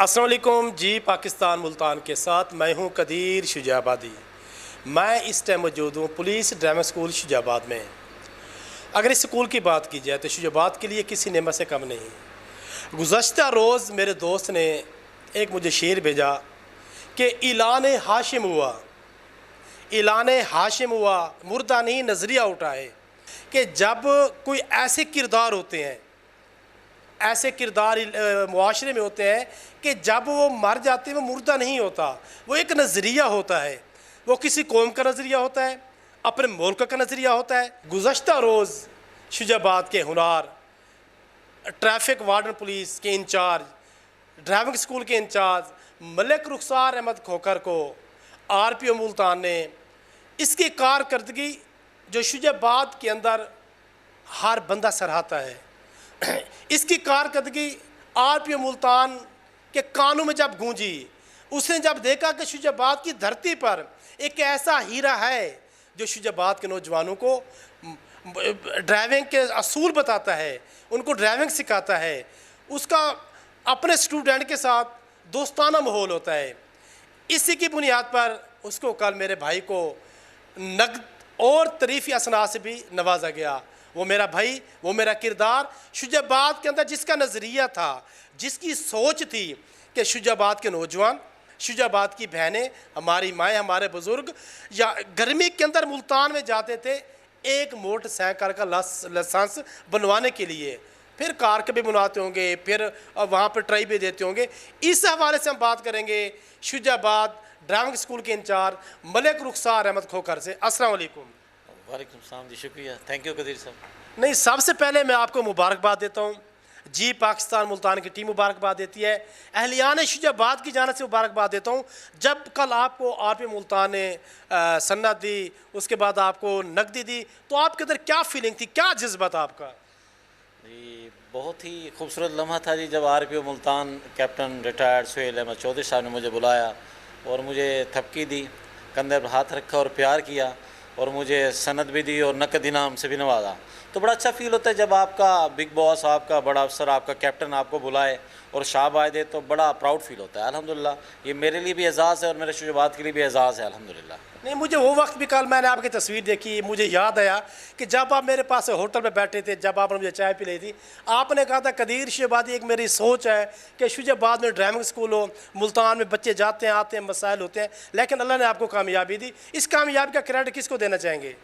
अस्सलाम वालेकुम जी। पाकिस्तान मुल्तान के साथ मैं हूं कदीर शुजाबादी। मैं इस टाइम मौजूद हूं पुलिस ड्रामा स्कूल शुजाबाद में। अगर इस स्कूल की बात की जाए तो शुजाबाद के लिए किसी नेमत से कम नहीं। गुज़श्ता रोज़ मेरे दोस्त ने एक मुझे शेर भेजा कि ऐलान हाशिम हुआ, ऐलान हाशिम हुआ, मुर्दा नहीं नज़रिया उठाए। कि जब कोई ऐसे किरदार होते हैं, ऐसे किरदार मुआशरे में होते हैं कि जब वो मर जाते हैं वो मुर्दा नहीं होता, वो एक नज़रिया होता है। वो किसी कौम का नज़रिया होता है, अपने मुल्क का नज़रिया होता है। गुज़श्ता रोज़ शुजाबाद के हुनार, ट्रैफिक वार्डन पुलिस के इंचार्ज, ड्राइविंग स्कूल के इंचार्ज मलिक रुखसार अहमद खोखर को RPO मुल्तान ने इसकी कारकर्दगी जो शुजाबाद के अंदर हर बंदा सराहता है, इसकी कारकर्दगी RPO मुल्तान के कानों में जब गूंजी, उसने जब देखा कि शुजाबाद की धरती पर एक ऐसा हीरा है जो शुजाबाद के नौजवानों को ड्राइविंग के असूल बताता है, उनको ड्राइविंग सिखाता है, उसका अपने स्टूडेंट के साथ दोस्ताना माहौल होता है। इसी की बुनियाद पर उसको कल मेरे भाई को नकद और तरीफ़ी असना से भी नवाजा गया। वो मेरा भाई, वो मेरा किरदार शुजाबाद के अंदर जिसका नज़रिया था, जिसकी सोच थी कि शुजाबाद के नौजवान, शुजाबाद की बहनें, हमारी माएँ, हमारे बुज़ुर्ग या गर्मी के अंदर मुल्तान में जाते थे एक मोटरसाइकिल का लाइसेंस बनवाने के लिए, फिर कार के भी बनवाते होंगे, फिर वहाँ पर ट्राई भी देते होंगे। इस हवाले से हम बात करेंगे शुजाबाद ड्राइविंग स्कूल के इंचार्ज मलिक रुखसार अहमद खोखर से। अस्सलाम वालेकुम। वालेकुम सलाम जी, शुक्रिया, थैंक यू कदीर साहब। नहीं, सबसे पहले मैं आपको मुबारकबाद देता हूँ जी। पाकिस्तान मुल्तान की टीम मुबारकबाद देती है, अहलियान शुजाबाद की जानिब से मुबारकबाद देता हूँ। जब कल आपको RPO मुल्तान ने सन्नत दी, उसके बाद आपको नकदी दी, तो आपके अंदर क्या फीलिंग थी, क्या जज्बा था आपका? जी, बहुत ही खूबसूरत लम्हा था जी जब RPO Multan captain retired Suhail Ahmed Chaudhry sahab ने मुझे बुलाया और मुझे थपकी दी, कंधे पर हाथ रखा और प्यार किया और मुझे सनद भी दी और नकद इनाम से भी नवाजा। तो बड़ा अच्छा फील होता है जब आपका बिग बॉस, आपका बड़ा अफसर, आपका कैप्टन आपको बुलाए और शाबाश दे, तो बड़ा प्राउड फील होता है। अल्हम्दुलिल्लाह, ये मेरे लिए भी एजाज़ है और मेरे शुजाबाद के लिए भी एजाज़ है अल्हम्दुलिल्लाह। नहीं, मुझे वो वक्त भी कल मैंने आपकी तस्वीर देखी, मुझे याद आया कि जब आप मेरे पास होटल में बैठे थे, जब आपने मुझे चाय पिलाई थी, आपने कहा था कदीर शुजाबादी एक मेरी सोच है कि शुजाबाद में ड्राइविंग स्कूल हो, मुल्तान में बच्चे जाते हैं आते हैं, मसाइल होते हैं, लेकिन अल्लाह ने आपको कामयाबी दी। इस कामयाबी का क्रेडिट किसको देना चाहेंगे?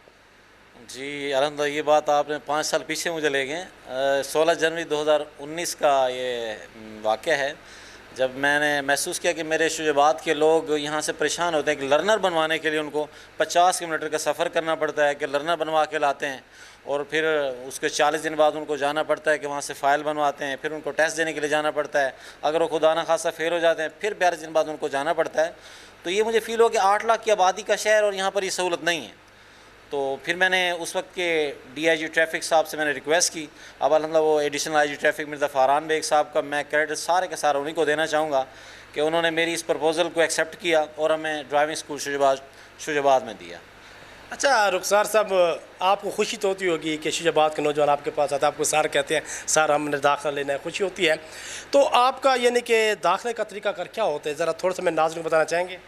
जी अल्हम्दुलिल्लाह, ये बात आपने 5 साल पीछे मुझे ले गए। 16 जनवरी 2019 का ये वाक़या है जब मैंने महसूस किया कि मेरे शुजाबाद के लोग यहाँ से परेशान होते हैं कि लर्नर बनवाने के लिए उनको 50 किलोमीटर का सफ़र करना पड़ता है कि लर्नर बनवा के लाते हैं और फिर उसके 40 दिन बाद उनको जाना पड़ता है कि वहाँ से फ़ाइल बनवाते हैं, फिर उनको टेस्ट देने के लिए जाना पड़ता है। अगर वो खुदा न खासा फेल हो जाते हैं फिर 42 दिन बाद उनको जाना पड़ता है। तो ये मुझे फ़ील हो कि 8 लाख की आबादी का शहर और यहाँ पर ये सहूलत नहीं है। तो फिर मैंने उस वक्त के DIG ट्रैफिक साहब से मैंने रिक्वेस्ट की। अब अल्हम्दुलिल्लाह वो additional IG traffic Mirza Faran Baig साहब का मैं क्रेडिट सारे के सारे उन्हीं को देना चाहूँगा कि उन्होंने मेरी इस प्रपोज़ल को एक्सेप्ट किया और हमें ड्राइविंग स्कूल शुजाबाद में दिया। अच्छा रुखसार साहब, आपको खुशी तो होती होगी कि शुजाबाद के नौजवान आपके पास आते हैं, आपको सर कहते हैं सर हमने दाखिला लेना है, खुशी होती है। तो आपका यानी कि दाखिले का तरीका कर क्या होता है, ज़रा थोड़ा सा मैं नाज़रीन को बताना चाहेंगे?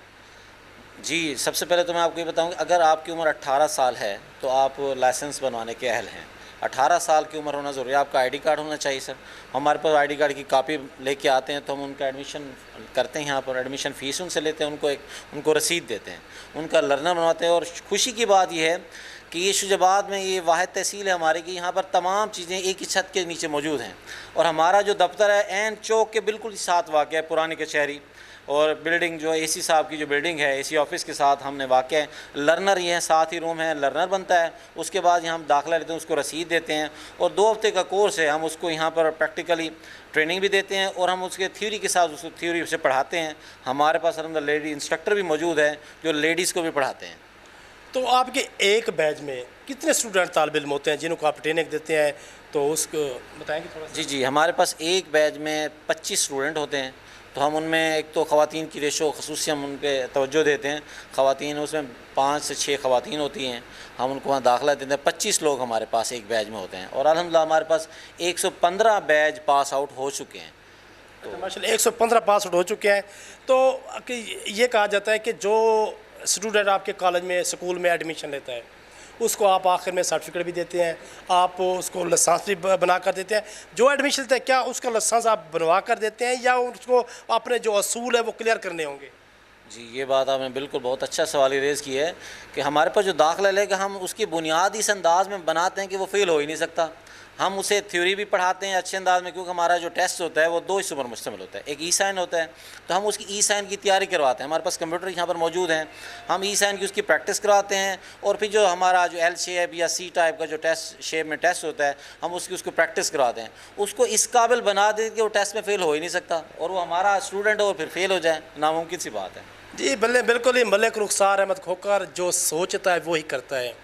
जी, सबसे पहले तो मैं आपको ये बताऊँ कि अगर आपकी उम्र 18 साल है तो आप लाइसेंस बनवाने के अहल हैं। 18 साल की उम्र होना ज़रूरी है। आपका ID कार्ड होना चाहिए सर। हमारे पास ID कार्ड की कापी लेके आते हैं तो हम उनका एडमिशन करते हैं, यहाँ पर एडमिशन फ़ीस उनसे लेते हैं, उनको रसीद देते हैं, उनका लर्नर बनवाते हैं। और खुशी की बात यह है कि ये शुजाबाद में ये वाहिद तहसील है हमारी कि यहाँ पर तमाम चीज़ें एक ही छत के नीचे मौजूद हैं। और हमारा जो दफ्तर है ऐन चौक के बिल्कुल साथ वाक़ है, पुरानी कचहरी, और बिल्डिंग जो AC साहब की जो बिल्डिंग है, AC ऑफिस के साथ हमने वाक़ है। लर्नर ये है, 7 ही रूम है, लर्नर बनता है। उसके बाद यहाँ हम दाखिला लेते हैं, उसको रसीद देते हैं और 2 हफ्ते का कोर्स है। हम उसको यहाँ पर प्रैक्टिकली ट्रेनिंग भी देते हैं और हम उसके थ्योरी के साथ उसको थ्योरी से पढ़ाते हैं। हमारे पास अलहम्दुलिल्लाह लेडी इंस्ट्रक्टर भी मौजूद है जो लेडीज़ को भी पढ़ाते हैं। तो आपके एक बैच में कितने स्टूडेंट तालिब इल्म होते हैं जिनको आप ट्रेनिंग देते हैं, तो उसको बताएंगे थोड़ा सा? जी, हमारे पास एक बैच में 25 स्टूडेंट होते हैं। तो हम उनमें एक तो ख़वातीन की रेशो ख़ुसूसी हम उन पर तवज्जो देते हैं। ख़वातीन उसमें 5 से 6 ख़वातीन होती हैं, हम उनको वहाँ दाखिला देते हैं। 25 लोग हमारे पास एक बैच में होते हैं और अल्हम्दुलिल्लाह हमारे पास 115 बैच पास आउट हो चुके हैं। तो माशाल्लाह 115 पास आउट हो चुके हैं। तो ये कहा जाता है कि जो स्टूडेंट आपके कॉलेज में स्कूल में एडमिशन लेता है उसको आप आखिर में सर्टिफिकेट भी देते हैं, आप उसको लाइसेंस भी बना कर देते हैं। जो एडमिशन लेता है क्या उसका लाइसेंस आप बनवा कर देते हैं या उसको अपने जो असूल है वो क्लियर करने होंगे? जी, ये बात आपने बिल्कुल बहुत अच्छा सवाल रेज़ किया है कि हमारे पास जो दाखिला लेके हम उसकी बुनियाद इस अंदाज़ में बनाते हैं कि वो फेल हो ही नहीं सकता। हम उसे थ्योरी भी पढ़ाते हैं अच्छे अंदाज में, क्योंकि हमारा जो टेस्ट होता है वो 2 हिस्सों पर मुश्तमिल होता है। एक ई साइन होता है, तो हम उसकी ई साइन की तैयारी करवाते हैं। हमारे पास कंप्यूटर यहाँ पर मौजूद हैं, हम ई साइन की उसकी प्रैक्टिस करवाते हैं। और फिर जो हमारा जो एल शेप या सी टाइप का जो टेस्ट शेप में टेस्ट होता है, हम उसको प्रैक्टिस करवाते हैं। उसको इस काबिल बना दें कि वो टेस्ट में फ़ेल हो ही नहीं सकता, और वो हमारा स्टूडेंट और फिर फेल हो जाए, नामुमकिन सी बात है। जी बिल्कुल ही मलिक रुखसार अहमद खोखर जो सोचता है वो ही करता है।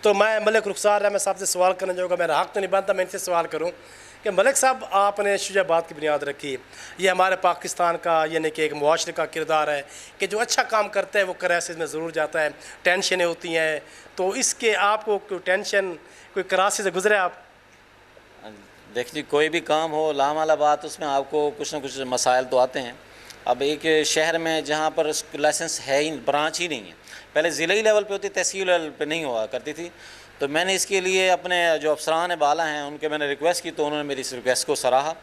तो मैं मलिक रुखसार अहमद साहब से सवाल करना चाहूँगा, मेरा हक़ तो नहीं बनता मैं इनसे सवाल करूँ कि मलिक साहब आपने शुजाबाद की बुनियाद रखी, ये हमारे पाकिस्तान का यानी कि एक मुआशरे का किरदार है कि जो अच्छा काम करता है वो क्राइसिस में ज़रूर जाता है, टेंशनें होती हैं। तो इसके आपको कोई टेंशन कोई क्राइसिस से गुजरे आप? देखिए, कोई भी काम हो लामाला बात, उसमें आपको कुछ ना कुछ मसाइल तो आते हैं। अब एक शहर में जहाँ पर लाइसेंस है ही, ब्रांच ही नहीं है, पहले ज़िले लेवल पे होती, तहसील लेवल पे नहीं हुआ करती थी, तो मैंने इसके लिए अपने जो अफसरान बाला हैं उनके मैंने रिक्वेस्ट की, तो उन्होंने मेरी इस रिक्वेस्ट को सराहा।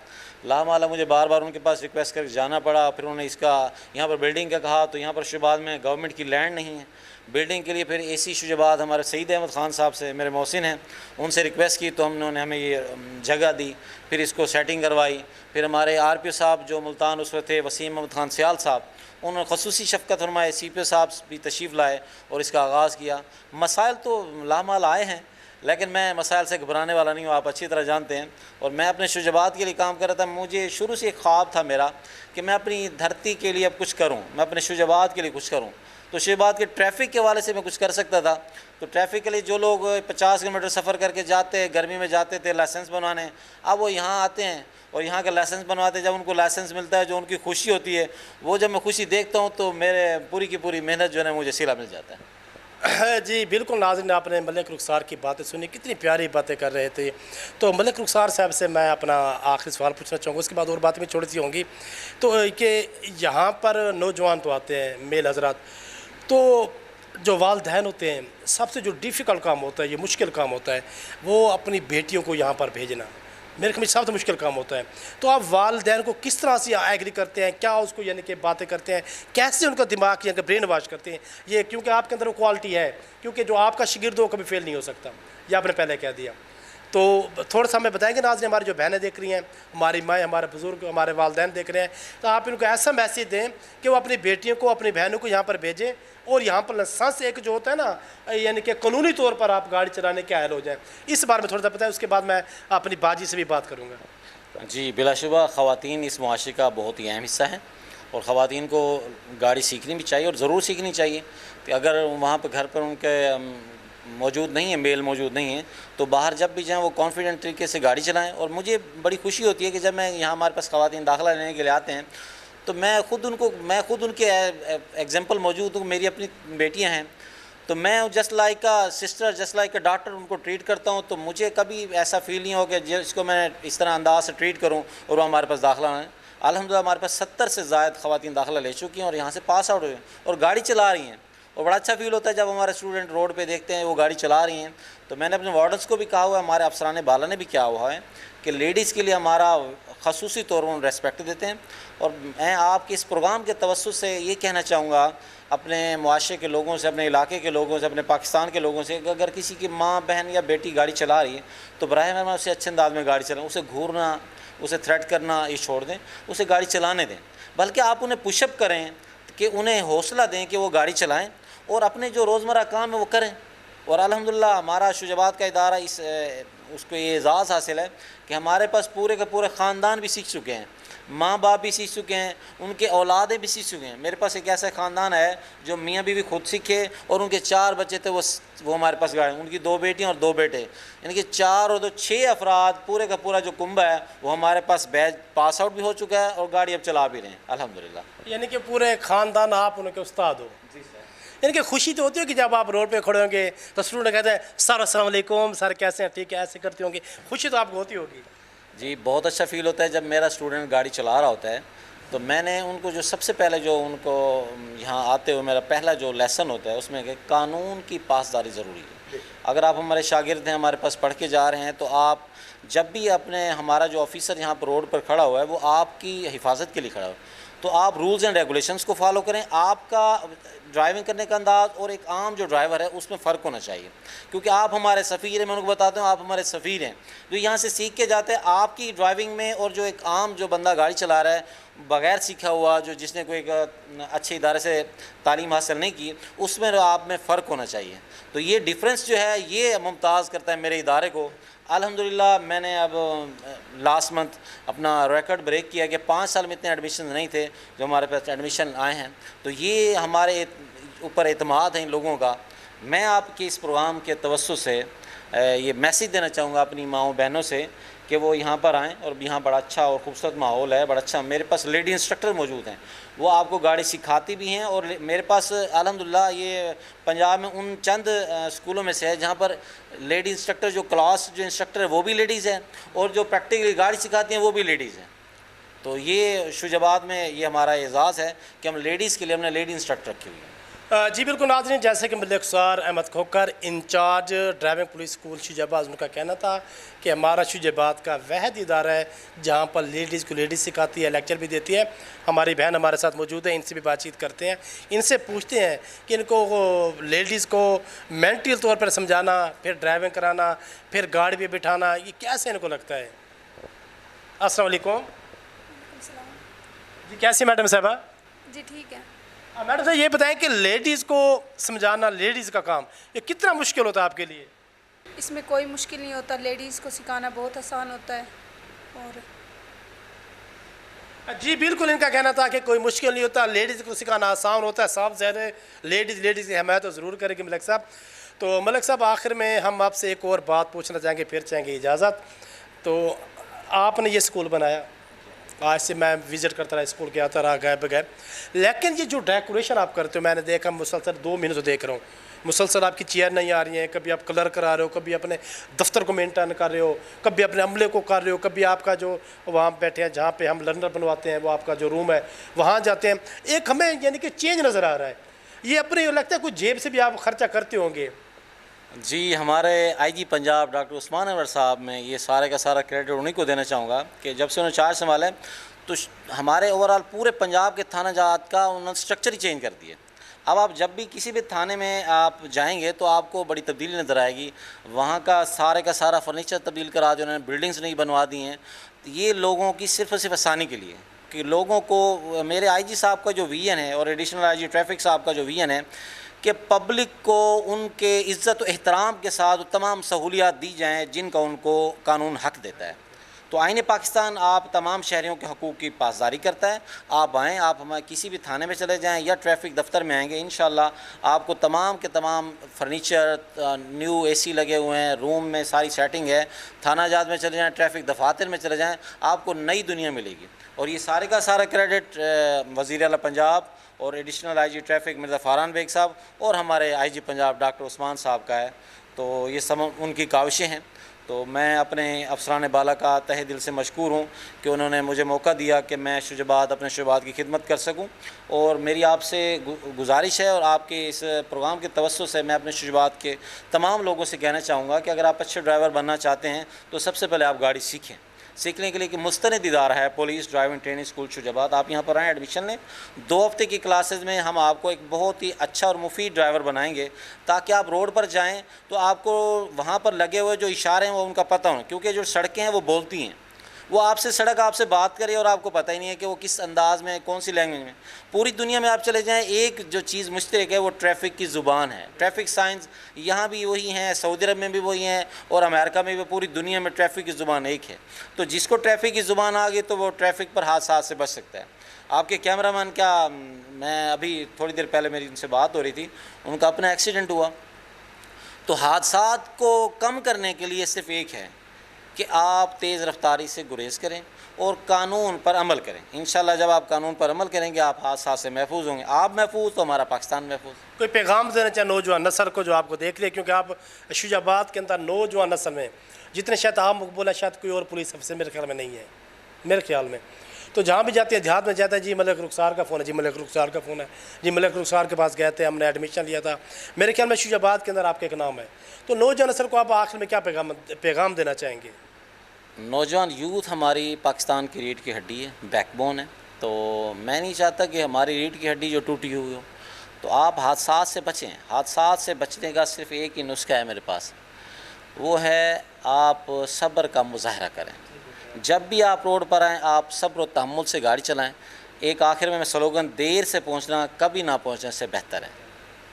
लामाला मुझे बार बार उनके पास रिक्वेस्ट करके जाना पड़ा। फिर उन्होंने इसका यहाँ पर बिल्डिंग का कहा, तो यहाँ पर शुजाबाद में गवर्नमेंट की लैंड नहीं है बिल्डिंग के लिए। फिर एसी शुजाबाद हमारे सईद अहमद ख़ान साहब से, मेरे मोहसिन हैं, उनसे रिक्वेस्ट की, तो उन्होंने हमें ये जगह दी, फिर इसको सेटिंग करवाई। फिर हमारे RPO साहब जो मुल्तान उस वक्त थे, वसीम अहमद ख़ान सियाल साहब, उन्होंने खसूसी शफ़क़त फरमाए, CPO साहब भी तशरीफ़ लाए और इसका आगाज़ किया। मसाइल तो लामाल आए हैं, लेकिन मैं मसाइल से घबराने वाला नहीं हूँ, आप अच्छी तरह जानते हैं। और मैं अपने शुजाबाद के लिए काम कर रहा था। मुझे शुरू से एक ख्वाब था मेरा कि मैं अपनी धरती के लिए अब कुछ करूँ, मैं अपने शुजाबाद के लिए कुछ करूँ। तो शुजाबाद के ट्रैफ़िक के हवाले से मैं कुछ कर सकता था। तो ट्रैफ़िक के लिए जो लोग 50 किलोमीटर सफ़र करके जाते, गर्मी में जाते थे लाइसेंस बनवाने, अब वो यहाँ आते हैं और यहाँ का लाइसेंस बनवाते हैं। जब उनको लाइसेंस मिलता है, जो उनकी खुशी होती है, वो जब मैं खुशी देखता हूँ तो मेरे पूरी की पूरी मेहनत जो है मुझे सिला मिल जाता है। जी बिल्कुल नाज़रीन, आपने मलिक रुखसार की बातें सुनी, कितनी प्यारी बातें कर रहे थे। तो मलिक रुखसार साहब से मैं अपना आखिरी सवाल पूछना चाहूँगा, उसके बाद और बातें भी छोटी सी होंगी। तो कि यहाँ पर नौजवान तो आते हैं, मेल हजरात, तो जो वालिदैन होते हैं सबसे जो डिफ़िकल्ट काम होता है, ये मुश्किल काम होता है, वो अपनी बेटियों को यहाँ पर भेजना मेरे ख्याल में सबसे मुश्किल काम होता है। तो आप वालिदैन को किस तरह से एग्री करते हैं, क्या उसको यानी कि बातें करते हैं, कैसे उनका दिमाग यानी कि ब्रेन वॉश करते हैं ये, क्योंकि आपके अंदर वो क्वालिटी है, क्योंकि जो आपका शागिर्द हो कभी फेल नहीं हो सकता, ये आपने पहले कह दिया। तो थोड़ा सा हमें बताएंगे नाज़रीन, हमारी जो बहनें देख रही हैं, हमारी माएँ, हमारे बुज़ुर्ग, हमारे वालिदैन देख रहे हैं, तो आप इनको ऐसा मैसेज दें कि वो अपनी बेटियों को, अपनी बहनों को यहाँ पर भेजें और यहाँ पर लाइसेंस एक जो होता है ना, यानी कि कानूनी तौर पर आप गाड़ी चलाने के अहल हो जाएँ। इस बारे में थोड़ा सा बताएं, उसके बाद मैं अपनी बाजी से भी बात करूँगा। जी, बिलाशुबा ख़वातीन इस मुआशरे का बहुत ही अहम हिस्सा है और ख़वातीन को गाड़ी सीखनी भी चाहिए और ज़रूर सीखनी चाहिए। कि अगर वहाँ पर घर पर उनके मौजूद नहीं है, मेल मौजूद नहीं है, तो बाहर जब भी जाएँ वो कॉन्फिडेंट तरीके से गाड़ी चलाएँ। और मुझे बड़ी खुशी होती है कि जब मैं यहाँ, हमारे पास ख़वातीन दाखिला लेने के लिए आते हैं, तो मैं खुद उनके एग्जांपल मौजूद हूँ। मेरी अपनी बेटियाँ हैं, तो मैं just like a sister, just like a daughter उनको ट्रीट करता हूँ। तो मुझे कभी ऐसा फील नहीं हो कि जिसको मैं इस तरह अंदाज से ट्रीट करूँ और वो हमारे पास दाखिला आए। अल्हम्दुलिल्लाह हमारे पास 70 से ज़ायद ख़वातीन दाखिला ले चुकी हैं और यहाँ से पास आउट हुए और गाड़ी चला रही हैं। और बड़ा अच्छा फील होता है जब हमारे स्टूडेंट रोड पे देखते हैं वो गाड़ी चला रही हैं। तो मैंने अपने वार्डन्स को भी कहा हुआ है, हमारे अफसरान बाला ने भी किया हुआ है कि लेडीज़ के लिए हमारा खसूसी तौर पर रेस्पेक्ट देते हैं। और मैं आपके इस प्रोग्राम के तवज्जुह से ये कहना चाहूँगा अपने मुआशरे के लोगों से, अपने इलाके के लोगों से, अपने पाकिस्तान के लोगों से कि अगर किसी की माँ, बहन या बेटी गाड़ी चला रही है तो बराए मेहरबानी उसे अच्छे अंदाज में गाड़ी चलाएं। उसे घूरना, उसे थ्रेट करना ये छोड़ दें, उसे गाड़ी चलाने दें। बल्कि आप उन्हें पुशअप करें कि उन्हें हौसला दें कि वो गाड़ी चलाएँ और अपने जो रोज़मर्रा काम है वो करें। और अल्हम्दुलिल्लाह हमारा शुजाबाद का इदारा उसको ये एज़ाज़ हासिल है कि हमारे पास पूरे के पूरे ख़ानदान भी सीख चुके हैं, माँ बाप भी सीख चुके हैं, उनके औलादें भी सीख चुके हैं। मेरे पास एक ऐसा ख़ानदान है जो मियाँ बीवी खुद सीखे और उनके 4 बच्चे थे, वो हमारे पास गए, उनकी 2 बेटियाँ और 2 बेटे, यानी कि 4 और 2 6 अफराद, पूरे का पूरा जो कुंबा है वो हमारे पास बैच पास आउट भी हो चुका है और गाड़ी अब चला भी रहे हैं अल्हम्दुलिल्लाह। यानी कि पूरे ख़ानदान आप उनके उस्ताद हो। जी सर। यानी कि खुशी तो होती है कि जब आप रोड पे खड़े होंगे तो स्टूडेंट कहते हैं सर अस्सलाम वालेकुम, सर कैसे हैं, ठीक है, ऐसे करते होंगे, खुशी तो आपको होती होगी। जी बहुत अच्छा फ़ील होता है जब मेरा स्टूडेंट गाड़ी चला रहा होता है, तो मैंने उनको जो सबसे पहले जो उनको यहाँ आते हुए मेरा पहला जो लेसन होता है उसमें कि कानून की पासदारी ज़रूरी है। अगर आप हमारे शागिर्द हैं, हमारे पास पढ़ के जा रहे हैं, तो आप जब भी अपने हमारा जो ऑफिसर यहाँ पर रोड पर खड़ा हुआ है वो आपकी हिफाजत के लिए खड़ा हो, तो आप रूल्स एंड रेगुलेशंस को फॉलो करें। आपका ड्राइविंग करने का अंदाज़ और एक आम जो ड्राइवर है उसमें फ़र्क होना चाहिए, क्योंकि आप हमारे सफ़ीर हैं। मैं उनको बताता हूँ आप हमारे सफ़ीर हैं जो यहाँ से सीख के जाते हैं आपकी ड्राइविंग में, और जो एक आम जो बंदा गाड़ी चला रहा है बग़ैर सीखा हुआ, जो जिसने कोई एक अच्छे इदारे से तालीम हासिल नहीं की, उसमें आप में फ़र्क होना चाहिए। तो ये डिफरेंस जो है ये मुमताज़ करता है मेरे इदारे को। अल्हम्दुलिल्लाह मैंने अब लास्ट मंथ अपना रिकॉर्ड ब्रेक किया कि 5 साल में इतने एडमिशन नहीं थे जो हमारे पास एडमिशन आए हैं। तो ये हमारे ऊपर एतमाद है इन लोगों का। मैं आपके इस प्रोग्राम के तवज्जो से ये मैसेज देना चाहूँगा अपनी माँओं बहनों से कि वो यहाँ पर आएँ, और यहाँ बड़ा अच्छा और ख़ूबसूरत माहौल है, बड़ा अच्छा। मेरे पास लेडी इंस्ट्रक्टर मौजूद हैं, वो आपको गाड़ी सिखाती भी हैं। और मेरे पास अल्हम्दुलिल्लाह ये पंजाब में उन चंद स्कूलों में से है जहाँ पर लेडी इंस्ट्रक्टर जो क्लास जो इंस्ट्रक्टर है वो भी लेडीज़ हैं, और जो प्रैक्टिकली गाड़ी सिखाती हैं वो भी लेडीज़ हैं। तो ये शुजाबाद में ये हमारा एजाज़ है कि हम लेडीज़ के लिए हमने लेडी इंस्ट्रक्टर रखी हुई है। जी बिल्कुल नाज़रीन, जैसे कि Malik Ahmad Khokar incharge driving police school Shujabad, उनका कहना था कि हमारा शुजाबाद का वहद इदारा है जहाँ पर लेडीज़ को लेडीज़ सिखाती है, लेक्चर भी देती है। हमारी बहन हमारे साथ मौजूद है, इनसे भी बातचीत करते हैं, इनसे पूछते हैं कि इनको लेडीज़ को मेंटल तौर पर समझाना, फिर ड्राइविंग कराना, फिर गाड़ी पर बिठाना, ये कैसे इनको लगता है। अस्सलाम वालेकुम जी, कैसी मैडम साहबा? जी ठीक है। मैडम साहब ये बताएं कि लेडीज़ को समझाना, लेडीज़ का काम ये कितना मुश्किल होता है आपके लिए? इसमें कोई मुश्किल नहीं होता, लेडीज़ को सिखाना बहुत आसान होता है। और जी बिल्कुल, इनका कहना था कि कोई मुश्किल नहीं होता, लेडीज़ को सिखाना आसान होता है। साफ ज़ाहिर है लेडीज़ की हमायत तो ज़रूर करेगी मलिक साहब। तो मलिक साहब आखिर में हम आपसे एक और बात पूछना चाहेंगे, फिर चाहेंगे इजाज़त। तो आपने ये स्कूल बनाया, आज से मैं विज़िट करता रहा, स्कूल के आता रहा गए बगैर, लेकिन ये जो डेकोरेशन आप करते हो मैंने देखा मुसलसल 2 महीने से देख रहा हूँ, मुसलसल आपकी चेयर नहीं आ रही हैं, कभी आप कलर करा रहे हो, कभी अपने दफ्तर को मेंटेन कर रहे हो, कभी अपने अमले को कर रहे हो, कभी आपका जो वहाँ बैठे हैं जहाँ पे हम लर्नर बनवाते हैं वो आपका जो रूम है वहाँ जाते हैं। एक हमें यानी कि चेंज नज़र आ रहा है। ये अपने लगता है कुछ जेब से भी आप खर्चा करते होंगे। जी हमारे आईजी पंजाब डॉक्टर उस्मान अनवर साहब, में ये सारे का सारा क्रेडिट उन्हीं को देना चाहूँगा कि जब से उन्होंने चार्ज संभाला है तो हमारे ओवरऑल पूरे पंजाब के थाना जात का उन्होंने स्ट्रक्चर ही चेंज कर दिया। अब आप जब भी किसी भी थाने में आप जाएंगे तो आपको बड़ी तब्दीली नज़र आएगी। वहाँ का सारा फर्नीचर तब्दील करा दिया उन्होंने, बिल्डिंग्स नहीं बनवा दी हैं। ये लोगों की सिर्फ और सिर्फ आसानी के लिए कि लोगों को, मेरे आईजी साहब का जो विजन है और एडिशनल आईजी ट्रैफिक साहब का जो विजन है कि पब्लिक को उनके इज़्ज़त और एहतराम के साथ तमाम सहूलियात दी जाएँ जिनका उनको कानून हक़ देता है। तो आईन पाकिस्तान आप तमाम शहरियों के हकूक़ की पासदारी करता है। आप आएँ, आप हमारे किसी भी थाने में चले जाएँ या ट्रैफिक दफ्तर में आएंगे, इंशाल्लाह आपको तमाम के तमाम फर्नीचर, न्यू एसी लगे हुए हैं, रूम में सारी सेटिंग है। थाना जात में चले जाएँ, ट्रैफिक दफातर में चले जाएँ, आपको नई दुनिया मिलेगी। और ये सारे का सारा क्रेडिट वज़ीर आला पंजाब और additional IG traffic Mirza Farhan Baig sahab और हमारे आईजी पंजाब डॉक्टर उस्मान साहब का है। तो ये सब उनकी काविशें हैं। तो मैं अपने अफसरान बाला का तहे दिल से मशकूर हूँ कि उन्होंने मुझे मौका दिया कि मैं अपने शुजाबाद की खिदमत कर सकूँ। और मेरी आपसे गुजारिश है और आपके इस प्रोग्राम के तवज्जो से मैं अपने शुजाबाद के तमाम लोगों से कहना चाहूँगा कि अगर आप अच्छे ड्राइवर बनना चाहते हैं तो सबसे पहले आप गाड़ी सीखें। सीखने के लिए कि मुस्तनद इदारा है police driving training school Shujabad, आप यहाँ पर आएँ, एडमिशन लें। 2 हफ्ते की क्लासेस में हम आपको एक बहुत ही अच्छा और मुफीद ड्राइवर बनाएंगे ताकि आप रोड पर जाएं तो आपको वहाँ पर लगे हुए जो इशारे हैं वो उनका पता हो, क्योंकि जो सड़कें हैं वो बोलती हैं। वो आपसे सड़क आपसे बात करे और आपको पता ही नहीं है कि वो किस अंदाज़ में, कौन सी लैंग्वेज में। पूरी दुनिया में आप चले जाएं, एक जो चीज़ मुश्तरक है वो ट्रैफिक की ज़ुबान है। ट्रैफिक साइंस यहाँ भी वही हैं, सऊदी अरब में भी वही हैं और अमेरिका में भी, पूरी दुनिया में ट्रैफिक की ज़ुबान एक है। तो जिसको ट्रैफिक की ज़ुबान आ गई तो वो ट्रैफिक पर हादसा से बच सकता है। आपके कैमरामैन क्या, मैं अभी थोड़ी देर पहले मेरी उनसे बात हो रही थी, उनका अपना एक्सीडेंट हुआ। तो हादसात को कम करने के लिए सिर्फ एक है कि आप तेज़ रफ्तारी से गुरेज करें और कानून पर अमल करें। इंशाल्लाह जब आप कानून पर अमल करेंगे आप हादसा से महफूज होंगे। आप महफूज तो हमारा पाकिस्तान महफूज। कोई पैगाम देना चाहे नौजवान नस्ल को जो आपको देख ले, क्योंकि आप शुजाबाद के अंदर नौजवान नस्ल में जितने शायद आप बोला शायद कोई और पुलिस अफसर मेरे ख्याल में नहीं है, मेरे ख्याल में। तो जहाँ भी जाते हैं देहात में जाता है जी मलिक रुखसार का फ़ोन है, जी मलिक रुखसार का फ़ोन है, जी मलिक रुखसार के पास गए थे, हमने एडमिशन लिया था। मेरे ख्याल में शुजाबाद के अंदर आपका एक नाम है। तो नौजवान नस्ल को आप आखिर में क्या पैगाम देना चाहेंगे? नौजवान यूथ हमारी पाकिस्तान की रीढ़ की हड्डी है, बैकबोन है। तो मैं नहीं चाहता कि हमारी रीढ़ की हड्डी जो टूटी हुई हो। तो आप हादसा से बचें। हादसा से बचने का सिर्फ एक ही नुस्खा है मेरे पास, वो है आप सब्र का मुजाहरा करें। जब भी आप रोड पर आएँ आप सब्र और तहम्मुल से गाड़ी चलाएं। एक आखिर में मैं स्लोगन, देर से पहुंचना कभी ना पहुंचने से बेहतर है।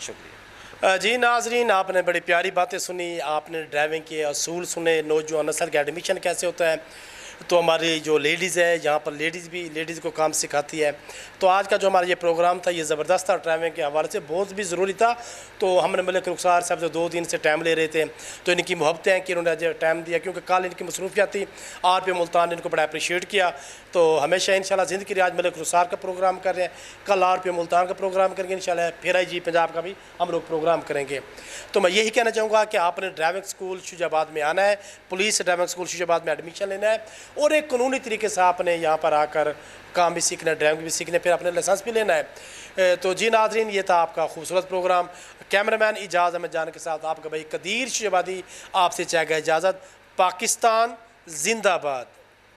शुक्रिया। जी नाजरीन, आपने बड़ी प्यारी बातें सुनी, आपने ड्राइविंग के असूल सुने, नौजवान नस्ल का एडमिशन कैसे होता है। तो हमारी जो लेडीज़ है यहाँ पर लेडीज़ को काम सिखाती है। तो आज का जो हमारा ये प्रोग्राम था ये ज़बरदस्त था, ड्राइविंग के हवाले से बहुत भी ज़रूरी था। तो हमने मलिक रुखसार साहब से 2 दिन से टाइम ले रहे थे, तो इनकी मोहब्बतें हैं कि उन्होंने टाइम दिया, क्योंकि कल इनकी मसरूफियात थी। RP मुल्तान ने इनको बड़ा अप्रिशिएट किया। तो हमेशा इंशाल्लाह ज़िंदगी आज मलिक रुखसार का प्रोग्राम कर रहे हैं, कल RP मुल्तान का प्रोग्राम करेंगे, इंशाल्लाह फिर IG पंजाब का भी हम लोग प्रोग्राम करेंगे। तो मैं यही कहना चाहूँगा कि आपने ड्राइविंग स्कूल शुजाबाद में आना है, पुलिस ड्राइविंग स्कूल शुजाबाद में एडमिशन लेना है और एक कानूनी तरीके से आपने यहाँ पर आकर काम भी सीखना है, ड्राइविंग भी सीखना है, फिर अपने लाइसेंस भी लेना है। तो जी नाजरीन, ये था आपका खूबसूरत प्रोग्राम। कैमरामैन इजाज़ अहमद जान के साथ आपका भाई कदीर शुजाबादी आपसे चाहेगा इजाज़त। पाकिस्तान जिंदाबाद।